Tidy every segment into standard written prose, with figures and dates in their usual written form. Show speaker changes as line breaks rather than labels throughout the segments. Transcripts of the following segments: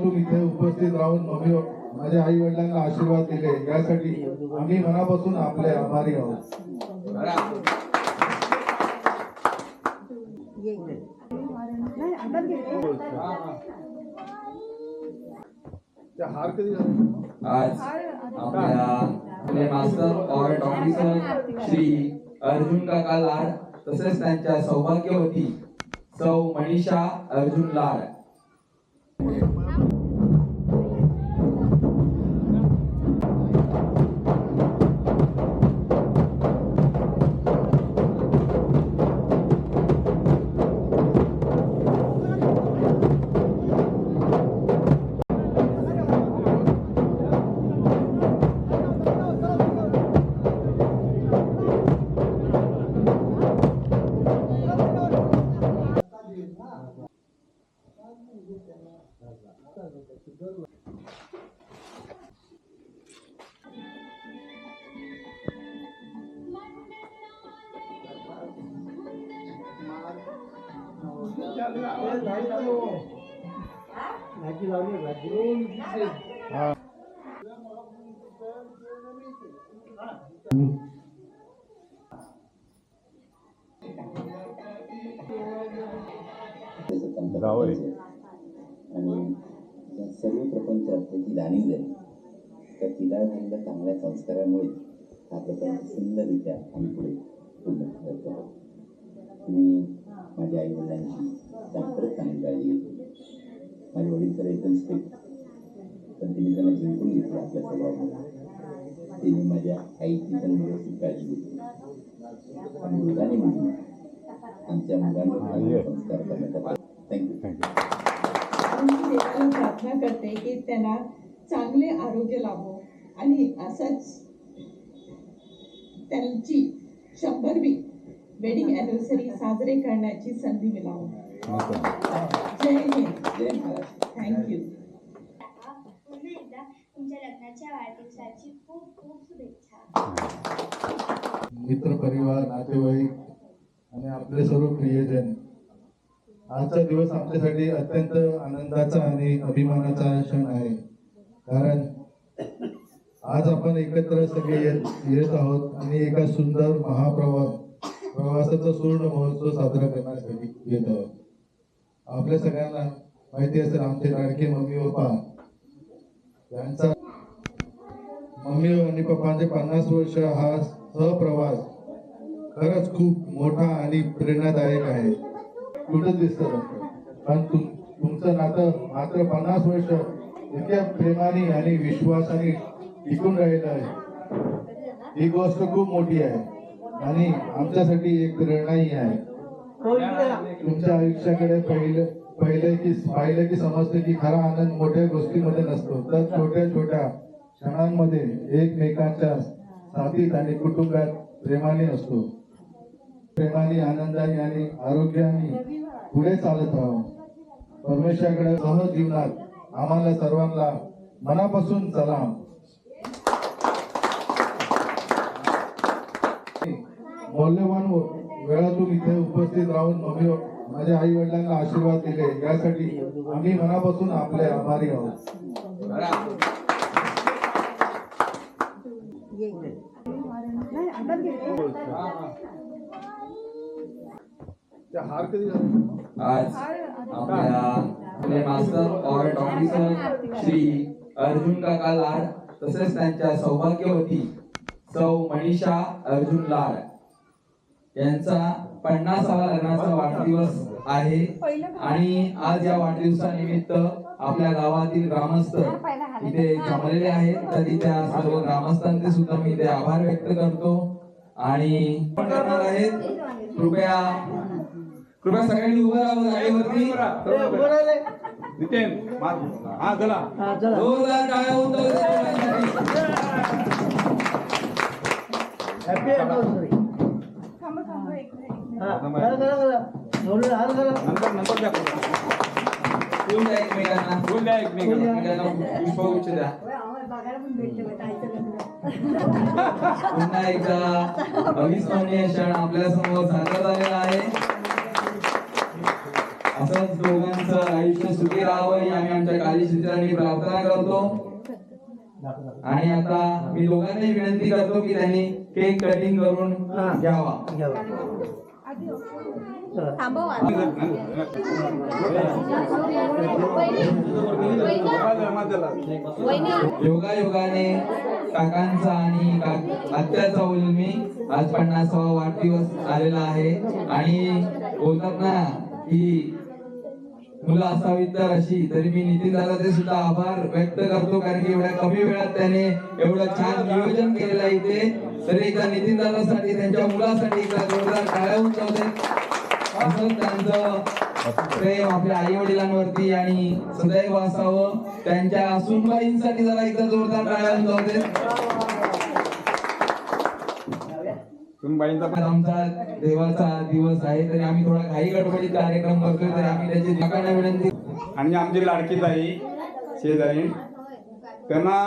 वेळातून इथे उपस्थित राहून माझ्या आई वडिलांना आशीर्वाद दिले यासाठी आम्ही मनापासून आपले आभारी आहोत.
आज आपले master art officer Shri Arjun काका लाड तसेच त्यांच्या सौभाग्यवती सौ मनीषा अर्जुन लाड
आणि सर्व प्रपंचात त्याची जाणीव झाली तर तिला झालेल्या चांगल्या संस्कारामुळे हा प्रपंच सुंदररित्या आम्ही पुढे पूर्ण करतो आहोत. मी माझ्या आई वडिलांची खरंच चांगली काळजी घेतो. माझे वडील तर एकदम स्ट्रिक्ट, पण तिने त्यांना जिंकून घेतलं आपल्या स्वभावाला. तिने माझ्या आईची पण व्यवस्थित काळजी घेतली आणि मुलाने म्हणून आमच्या मुलांवर संस्कार करण्याचा थँक्यू.
मी देवाला प्रार्थना करते की त्यांना चांगले आरोग्य लाभो आणि असंच त्यांची 100वी वेडिंग अॅनिव्हर्सरी साजरे करण्याची संधी मिळावो. जय हिंद,
जय महाराष्ट्र.
थँक्यू.
पुन्हा एकदा तुमच्या लग्नाच्या वाढदिवसाची खूप खूप शुभेच्छा.
मित्र परिवार, नातेवाईक आणि आपले सर्व प्रियजन, आजचा दिवस आमच्यासाठी अत्यंत आनंदाचा आणि अभिमानाचा क्षण आहे. कारण आज आपण एकत्र सगळे येत आहोत आणि एका सुंदर प्रवासाचा सुवर्ण महोत्सव साजरा करण्यासाठी येत आहोत. आपल्या सगळ्यांना माहिती असेल आमचे लाडके मम्मी पप्पा यांचा मम्मी आणि पप्पांचे 50 वर्ष हा सहप्रवास खरंच खूप मोठा आणि प्रेरणादायक आहे. कुठंच दिसतं पण तुमचं नातं मात्र 50 वर्ष इतक्या प्रेमाने आणि विश्वासाने टिकून राहिलं आहे. ही गोष्ट खूप मोठी आहे आणि आमच्यासाठी एक प्रेरणाही आहे. तुमच्या आयुष्याकडे पाहिलं की समजते की खरा आनंद मोठ्या गोष्टीमध्ये नसतो, तर छोट्या छोट्या क्षणांमध्ये एकमेकांच्या साथीत आणि कुटुंबात प्रेमाने असतो. प्रेमाने, आनंदाने आणि आरोग्याने पुढे चालत राहू. परमेश्वराकडे सहजीवनात आम्हाला सर्वांना मनापासून सलाम. मौल्यवान वेळातून इथे उपस्थित राहून माझ्या आई वडिलांना आशीर्वाद दिले यासाठी आम्ही मनापासून आपले आभारी आहोत.
आज आपले master art officer Shri Arjun काका लाड तसेच त्यांच्या सौभाग्यवती सौ मनीषा अर्जुन लाड यांचा 50वा लग्नाचा वाढदिवस आहे आणि आज या वाढदिवसानिमित्त आपल्या गावातील ग्रामस्थ इथे जमलेले आहेत. तरी त्या सर्व ग्रामस्थांचे सुद्धा मी इथे आभार व्यक्त करतो आणि करणार आहेत. कृपया सगळ्यांनी उभं राहावं जागेवरती. जोरदार टाळ्या होऊन जाऊ पुष्पगुच्छ द्या. पुन्हा एकदा अविस्मरणीय क्षण आपल्या समोर सादर झालेला आहे. असंच दोघांचं आयुष्य सुखी राहावं ही आम्ही आमच्या कालीश्रीचरणी प्रार्थना करतो. आणि आता मी दोघांनाही विनंती करतो की त्यांनी केक कटिंग करून घ्यावा. योगायोगाने काकांचा आणि आत्याचा उल्मी आज 50वा वाढदिवस आलेला आहे. आणि बोलतात ना की मुलं असावीत तर अशी, तरी मी नितीन दादाचे सुद्धा आभार व्यक्त करतो, कारण की एवढ्या कमी वेळात त्याने एवढं छान नियोजन केलेलं आहे इथे. तरी एकदा नितीन दादासाठी त्यांच्या मुलासाठी एकदा जोरदार टाळ्या जाऊ दे. असंच त्यांचं प्रेम आपल्या आई वडिलांवरती आणि सदैव असावं. त्यांच्या सुनबाईंसाठी जरा एकदा जोरदार टाळ्या जाऊ दे. आमचा देवाचा दिवस आहे तरी आम्ही थोडा घाई गडबडीत कार्यक्रम करतोय, तरी आम्ही त्याची काकांना विनंती.
आणि आमची लाडकी ताई शेजारी त्यांना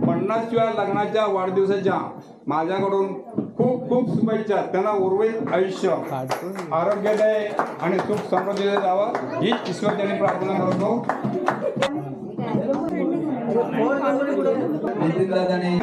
50व्या लग्नाच्या वाढदिवसाच्या माझ्याकडून खूप खूप शुभेच्छा. त्यांना उर्वरित आयुष्य आरोग्यदायी आणि सुख समृद्धीने जावं हीच ईश्वर त्यांनी प्रार्थना करतो.
नितीन दादाने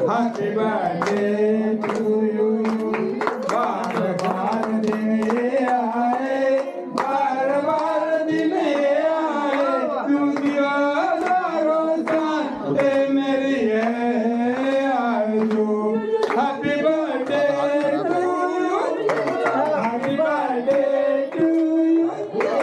Happy birthday to you. बार बार दिन आए, बार बार दिन आए, तू दीवारों से मेरी है आरज़ू. Happy birthday to you. Happy birthday to you. Happy birthday to you.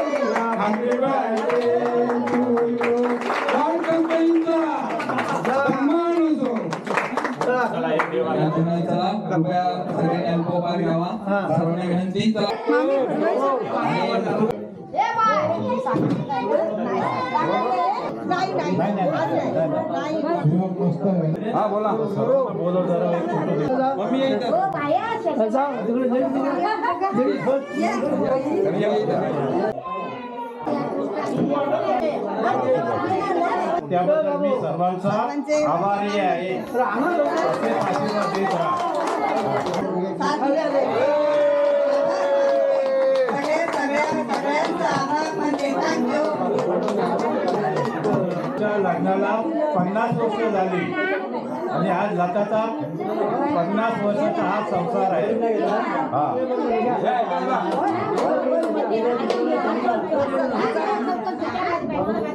चला कृपया सगळ्यांनी अल्पोपहार घ्यावा. सर्वांना विनंती.
हा बोला.
त्याबद्दल मी सर्वांचा आभारी आहे. असे आशीर्वाद देत राहा. लग्नाला 50 वर्ष झाली आणि आज लताचा 50 वर्षाचा हा संसार आहे.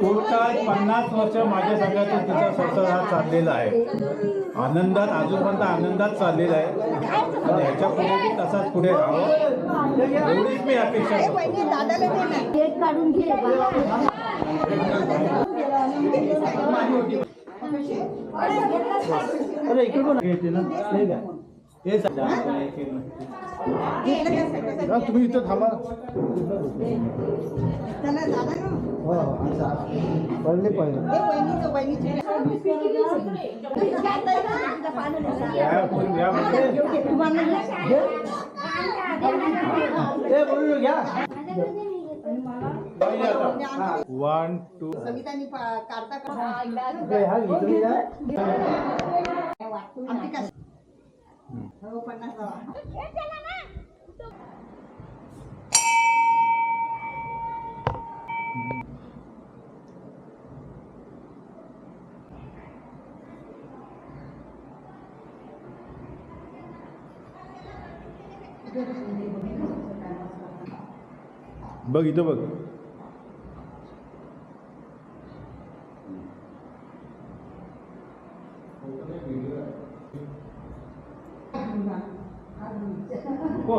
टोटल 50 वर्ष माझ्या संघातून तिचा संसार हा चाललेला आहे. आनंदात अजूनपर्यंत आनंदात चाललेला आहे आणि ह्याच्या पुढे मी तसाच पुढे राहावं एवढीच मी अपेक्षा तुम्ही इथं थांबा. वन टू बघ इथं बघ. हो